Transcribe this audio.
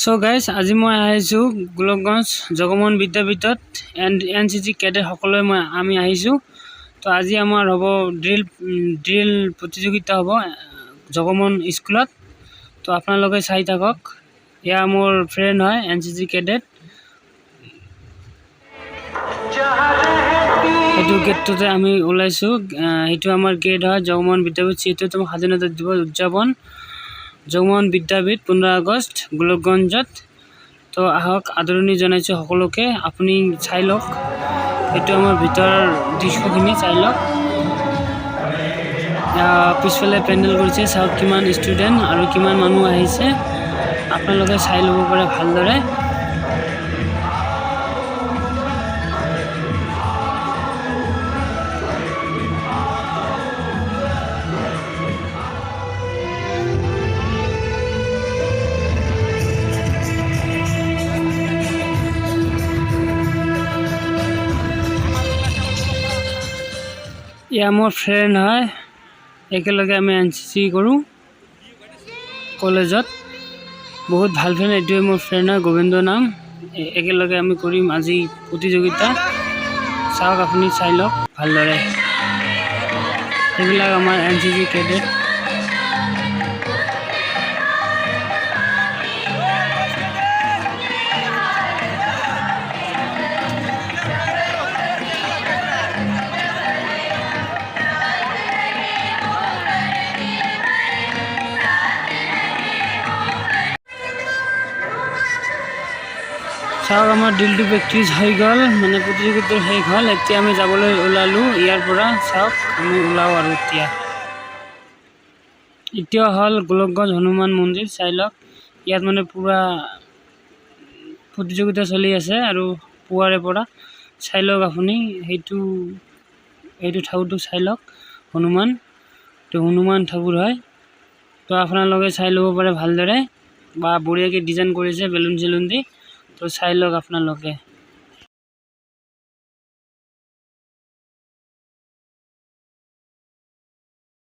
So guys আজি মই আহিছোঁ গোলকগঞ্জ জগমোহন বিদ্যাপীঠত এনচিচি কেডেট সকলোৱে আমি আহিছোঁ। তো আজি আমাৰ হ'ব ড্ৰিল প্ৰতিযোগিতা হ'ব জগমোহন স্কুলত। তো আপোনালোকে চাই থাকক। এয়া মোৰ ফ্ৰেণ্ড হয় এনচিচি কেডেট। এইটো গেটটোতে আমি ওলাইছোঁ। এইটো আমাৰ গেট হয় জগমোহন বিদ্যাপীঠ চিটো স্বাধীনতা দিৱস উদযাপন জগমোহন বিদ্যাপীঠ 15 আগষ্ট গোলকগঞ্জত। তো আহক আদৰণি জনাইছোঁ সকলোকে। আপুনি চাই লওক, এইটো আমাৰ ভিতৰৰ দৃশ্যখিনি চাই লওক। পিছফালে পেণ্ডেল কৰিছে, চাওক কিমান ষ্টুডেণ্ট আৰু কিমান মানুহ আহিছে, আপোনালোকে চাই ল'ব পাৰে ভালদৰে। এয়া মোৰ ফ্ৰেণ্ড হয়, একেলগে আমি এনচিচি কৰোঁ কলেজত। বহুত ভাল ফ্ৰেণ্ড, এইটোৱে মোৰ ফ্ৰেণ্ড হয় গোবিন্দ নাম। একেলগে আমি কৰিম আজি প্ৰতিযোগিতা। চাওক আপুনি চাই লওক ভালদৰে। এইবিলাক আমাৰ এনচিচি কেডেট। চাওক আমাৰ ড্ৰিলটো প্ৰেক্টিছ হৈ গ'ল, মানে প্ৰতিযোগিতা শেষ হ'ল। এতিয়া আমি যাবলৈ ওলালোঁ ইয়াৰ পৰা। চাওক আমি ওলাওঁ আৰু এতিয়া হ'ল গোলকগঞ্জ হনুমান মন্দিৰ। চাই লওক, ইয়াত মানে পূৰা প্ৰতিযোগিতা চলি আছে আৰু পুৱাৰে পৰা। চাই লওক আপুনি সেইটো ঠাকুৰটো চাই লওক, হনুমান। তো হনুমান ঠাকুৰ হয়। তো আপোনালোকে চাই ল'ব পাৰে ভালদৰে, বা বঢ়িয়াকৈ ডিজাইন কৰিছে বেলুন চেলুন দি। তো চাই লওক আপোনালোকে।